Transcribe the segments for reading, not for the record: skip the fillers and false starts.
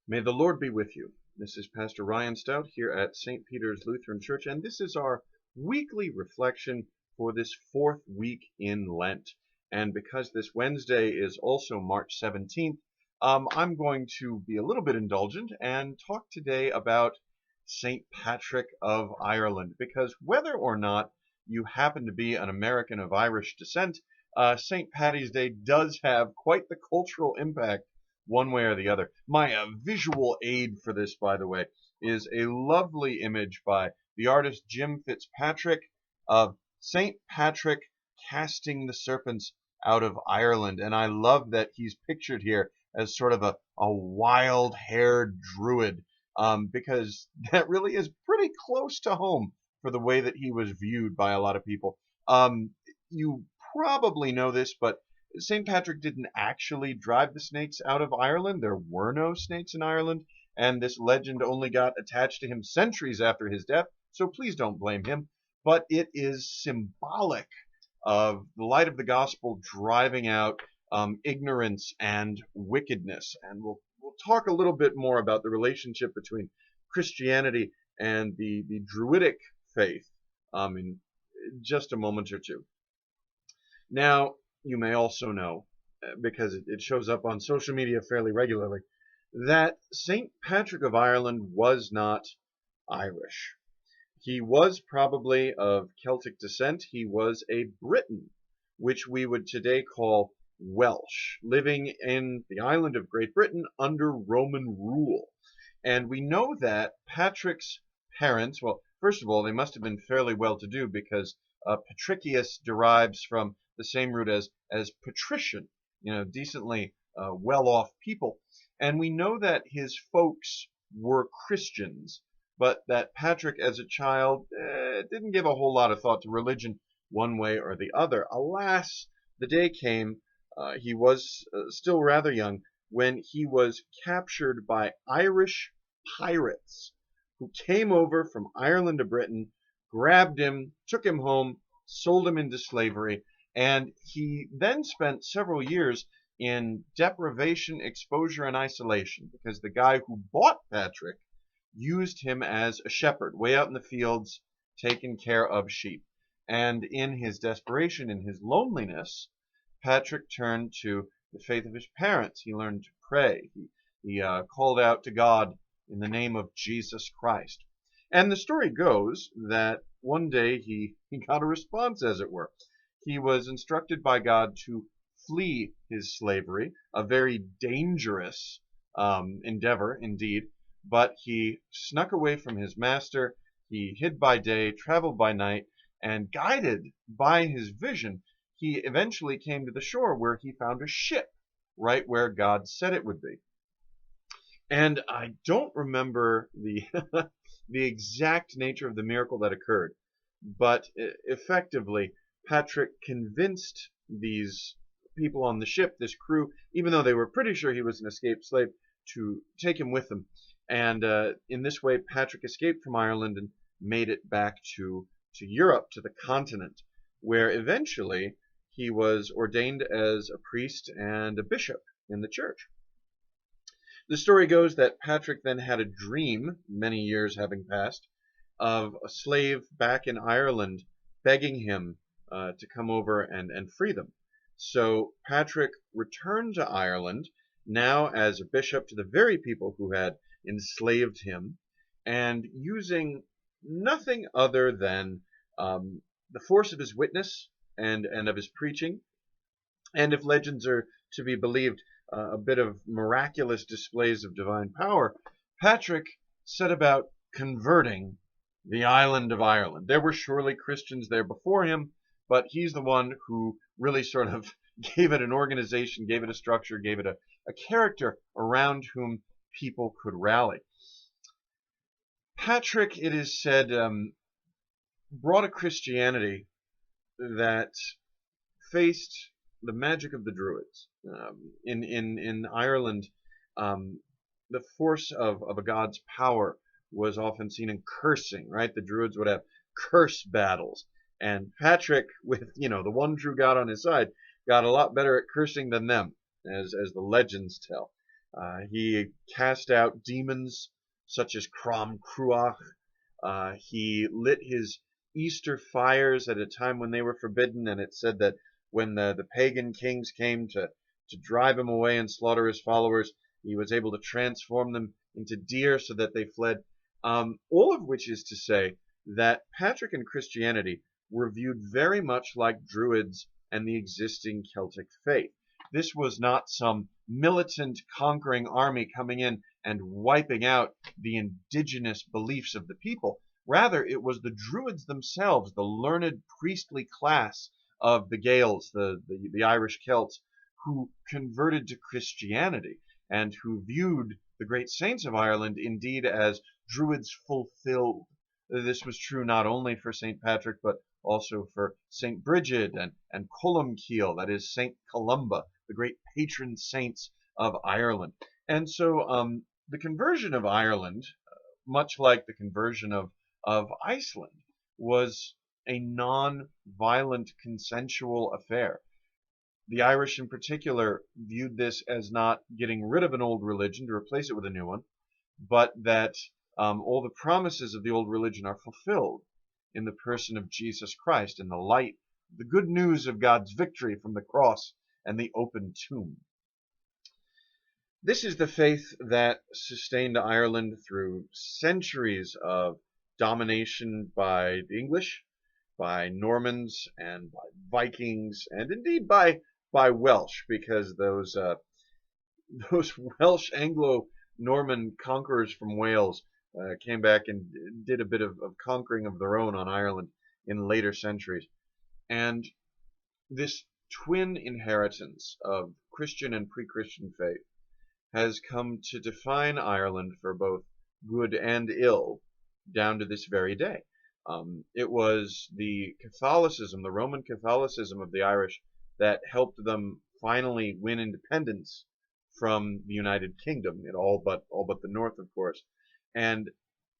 May the Lord be with you. This is Pastor Ryan Stout here at St. Peter's Lutheran Church, and this is our weekly reflection for this fourth week in Lent. And because this Wednesday is also March 17th, I'm going to be a little bit indulgent and talk today about St. Patrick of Ireland, because whether or not you happen to be an American of Irish descent, St. Paddy's Day does have quite the cultural impact one way or the other. My visual aid for this, by the way, is a lovely image by the artist Jim Fitzpatrick of St. Patrick casting the serpents out of Ireland. And I love that he's pictured here as sort of a wild-haired druid, because that really is pretty close to home for the way that he was viewed by a lot of people. You probably know this, but St. Patrick didn't actually drive the snakes out of Ireland. There were no snakes in Ireland, and this legend only got attached to him centuries after his death, so please don't blame him. But it is symbolic of the light of the gospel driving out ignorance and wickedness. And we'll talk a little bit more about the relationship between Christianity and the Druidic faith in just a moment or two. Now, you may also know, because it shows up on social media fairly regularly, that St. Patrick of Ireland was not Irish. He was probably of Celtic descent. He was a Briton, which we would today call Welsh, living in the island of Great Britain under Roman rule. And we know that Patrick's parents, well, first of all, they must have been fairly well-to-do, because Patricius derives from the same root as patrician, decently well-off people. And we know that his folks were Christians, but that Patrick as a child didn't give a whole lot of thought to religion one way or the other. Alas, the day came, he was still rather young, when he was captured by Irish pirates who came over from Ireland to Britain, grabbed him, took him home, sold him into slavery, and he then spent several years in deprivation, exposure, and isolation, because the guy who bought Patrick used him as a shepherd, way out in the fields, taking care of sheep. And in his desperation, in his loneliness, Patrick turned to the faith of his parents. He learned to pray. He called out to God in the name of Jesus Christ. And the story goes that one day he got a response, as it were. He was instructed by God to flee his slavery, a very dangerous endeavor indeed, but he snuck away from his master. He hid by day, traveled by night, and guided by his vision, he eventually came to the shore, where he found a ship right where God said it would be. And I don't remember the the exact nature of the miracle that occurred, but effectively Patrick convinced these people on the ship, this crew, even though they were pretty sure he was an escaped slave, to take him with them. And in this way, Patrick escaped from Ireland and made it back to Europe, to the continent, where eventually he was ordained as a priest and a bishop in the church. The story goes that Patrick then had a dream, many years having passed, of a slave back in Ireland begging him to come over and free them. So Patrick returned to Ireland, now as a bishop to the very people who had enslaved him, and using nothing other than the force of his witness and of his preaching, and if legends are to be believed, a bit of miraculous displays of divine power, Patrick set about converting the island of Ireland. There were surely Christians there before him, but he's the one who really sort of gave it an organization, gave it a structure, gave it a character around whom people could rally. Patrick, it is said, brought a Christianity that faced the magic of the Druids. In Ireland, the force of a god's power was often seen in cursing, right? The Druids would have curse battles. And Patrick, with, the one true God on his side, got a lot better at cursing than them, as the legends tell. He cast out demons such as Crom Cruach. He lit his Easter fires at a time when they were forbidden, and it said that when the pagan kings came to drive him away and slaughter his followers, he was able to transform them into deer so that they fled. All of which is to say that Patrick and Christianity were viewed very much like Druids and the existing Celtic faith. This was not some militant conquering army coming in and wiping out the indigenous beliefs of the people. Rather, it was the Druids themselves, the learned priestly class of the Gaels, the Irish Celts, who converted to Christianity and who viewed the great saints of Ireland indeed as Druids fulfilled. This was true not only for St. Patrick, but also for St. Bridget and Columbkeel, that is St. Columba, the great patron saints of Ireland. And so the conversion of Ireland, much like the conversion of Iceland, was a non-violent consensual affair. The Irish in particular viewed this as not getting rid of an old religion to replace it with a new one, but that all the promises of the old religion are fulfilled in the person of Jesus Christ, in the light, the good news of God's victory from the cross and the open tomb. This is the faith that sustained Ireland through centuries of domination by the English, by Normans, and by Vikings, and indeed by Welsh, because those Welsh Anglo-Norman conquerors from Wales came back and did a bit of conquering of their own on Ireland in later centuries. And this twin inheritance of Christian and pre-Christian faith has come to define Ireland for both good and ill down to this very day. It was the Catholicism, the Roman Catholicism of the Irish, that helped them finally win independence from the United Kingdom, in all but the north, of course. And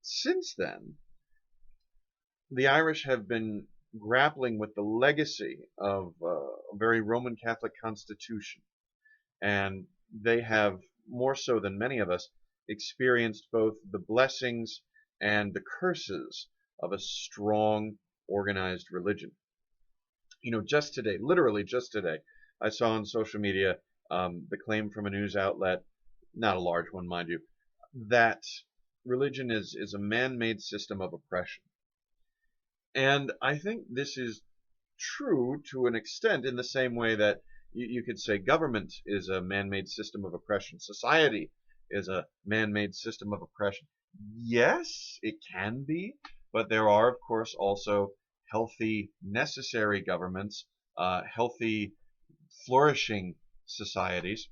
since then, the Irish have been grappling with the legacy of a very Roman Catholic constitution, and they have, more so than many of us, experienced both the blessings and the curses of a strong, organized religion. You know, just today, literally just today, I saw on social media the claim from a news outlet, not a large one, mind you, that religion is a man-made system of oppression. And I think this is true to an extent, in the same way that you could say government is a man-made system of oppression. Society is a man-made system of oppression. Yes, it can be, but there are, of course, also healthy, necessary governments, healthy, flourishing societies.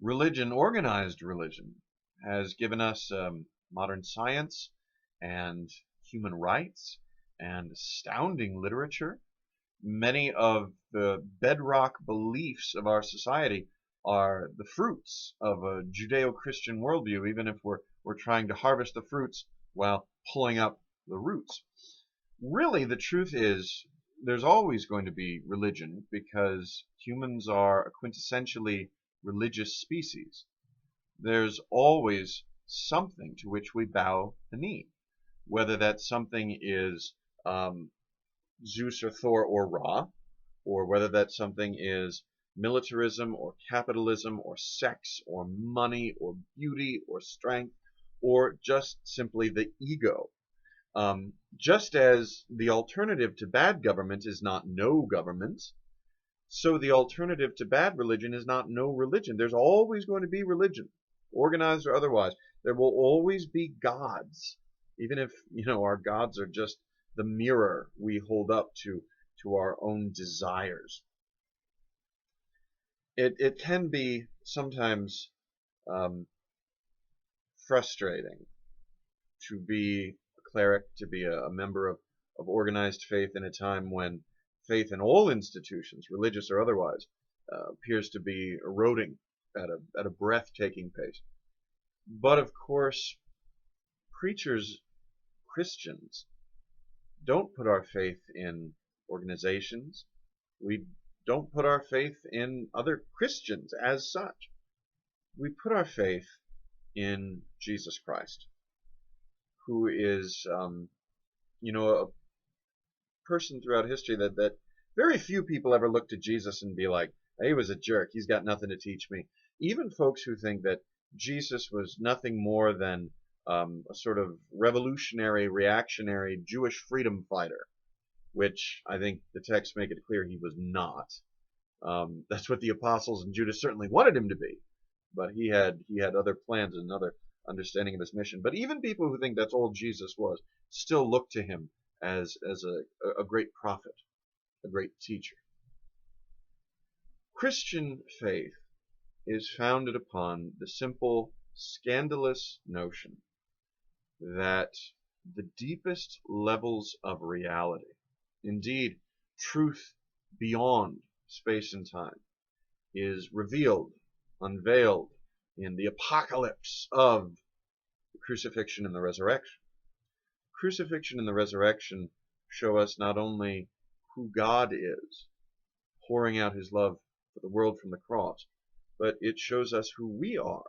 Religion, organized religion, has given us modern science and human rights and astounding literature. Many of the bedrock beliefs of our society are the fruits of a Judeo-Christian worldview, even if we're trying to harvest the fruits while pulling up the roots. Really, the truth is, there's always going to be religion, because humans are a quintessentially religious species. There's always something to which we bow the knee, whether that something is Zeus or Thor or Ra, or whether that something is militarism or capitalism or sex or money or beauty or strength, or just simply the ego. Just as the alternative to bad government is not no government, so the alternative to bad religion is not no religion. There's always going to be religion, organized or otherwise. There will always be gods, even if, you know, our gods are just the mirror we hold up to our own desires. It can be sometimes frustrating to be a cleric, to be a member of organized faith in a time when faith in all institutions, religious or otherwise, appears to be eroding at a breathtaking pace. But of course, preachers, Christians, don't put our faith in organizations. We don't put our faith in other Christians as such. we put our faith in Jesus Christ, who is, a person throughout history that very few people ever look to Jesus and be like, he was a jerk, he's got nothing to teach me. Even folks who think that Jesus was nothing more than a sort of revolutionary, reactionary Jewish freedom fighter, which I think the texts make it clear he was not. That's what the apostles and Judas certainly wanted him to be, but he had other plans and another understanding of his mission. But even people who think that's all Jesus was still look to him as a great prophet, a great teacher. Christian faith is founded upon the simple, scandalous notion that the deepest levels of reality, indeed truth beyond space and time, is revealed, unveiled in the apocalypse of the crucifixion and the resurrection. Crucifixion and the resurrection show us not only who God is, pouring out his love for the world from the cross, but it shows us who we are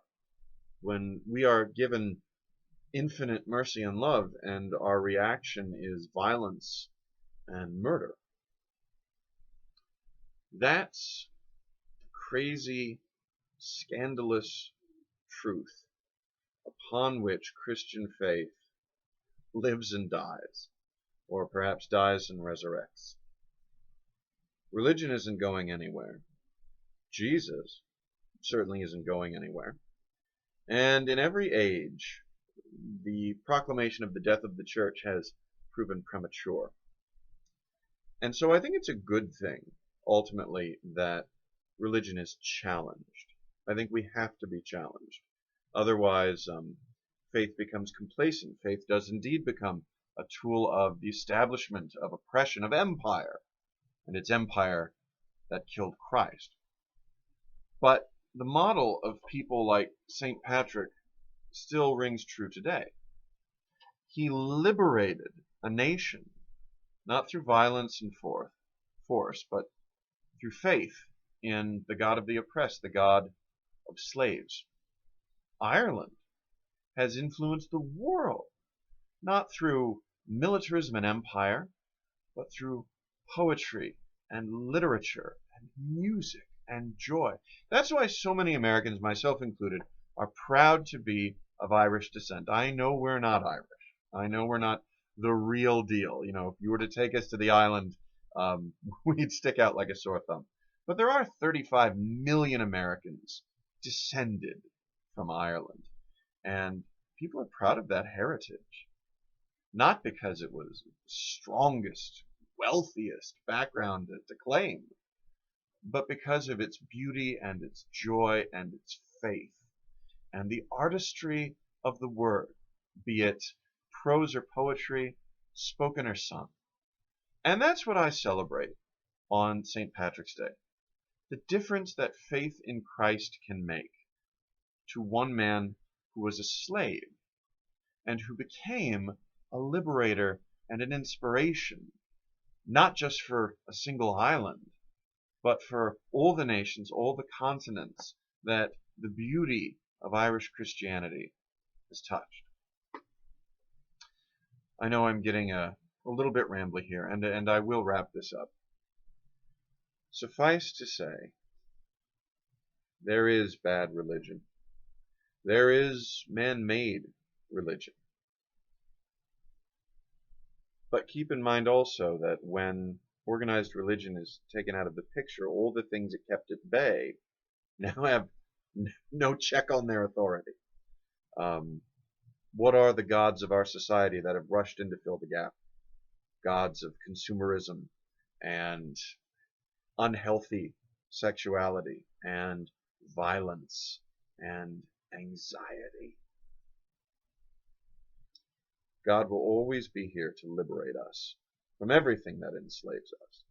when we are given infinite mercy and love and our reaction is violence and murder. That's crazy, scandalous truth upon which Christian faith lives and dies, or perhaps dies and resurrects. Religion isn't going anywhere. Jesus certainly isn't going anywhere. And in every age, the proclamation of the death of the church has proven premature. And so I think it's a good thing, ultimately, that religion is challenged. I think we have to be challenged. Otherwise, faith becomes complacent. Faith does indeed become a tool of the establishment of oppression, of empire. And it's empire that killed Christ. But the model of people like St. Patrick still rings true today. He liberated a nation, not through violence and force, but through faith in the God of the oppressed, the God of slaves. Ireland has influenced the world, not through militarism and empire, but through poetry and literature and music and joy. That's why so many Americans, myself included, are proud to be of Irish descent. I know we're not Irish. I know we're not the real deal. If you were to take us to the island, we'd stick out like a sore thumb. But there are 35 million Americans descended from Ireland. And people are proud of that heritage. Not because it was the strongest, wealthiest background to claim, but because of its beauty and its joy and its faith and the artistry of the word, be it prose or poetry, spoken or sung. And that's what I celebrate on St. Patrick's Day. The difference that faith in Christ can make to one man who was a slave and who became a liberator and an inspiration, not just for a single island, but for all the nations, all the continents that the beauty of Irish Christianity has touched. I know I'm getting a little bit rambly here, and I will wrap this up. Suffice to say, there is bad religion. There is man-made religion. But keep in mind also that when organized religion is taken out of the picture, all the things it kept at bay now have no check on their authority. What are the gods of our society that have rushed in to fill the gap? Gods of consumerism and unhealthy sexuality and violence and anxiety. God will always be here to liberate us from everything that enslaves us,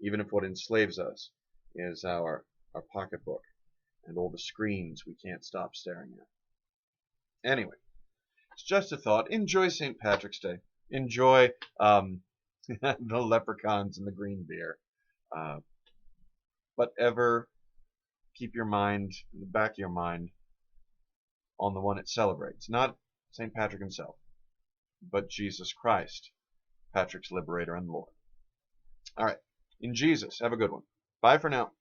even if what enslaves us is our pocketbook and all the screens we can't stop staring at. Anyway, it's just a thought. Enjoy St. Patrick's Day. Enjoy the leprechauns and the green beer. But ever keep your mind, in the back of your mind, on the one it celebrates. Not St. Patrick himself, but Jesus Christ, Patrick's liberator and Lord. All right. In Jesus. Have a good one. Bye for now.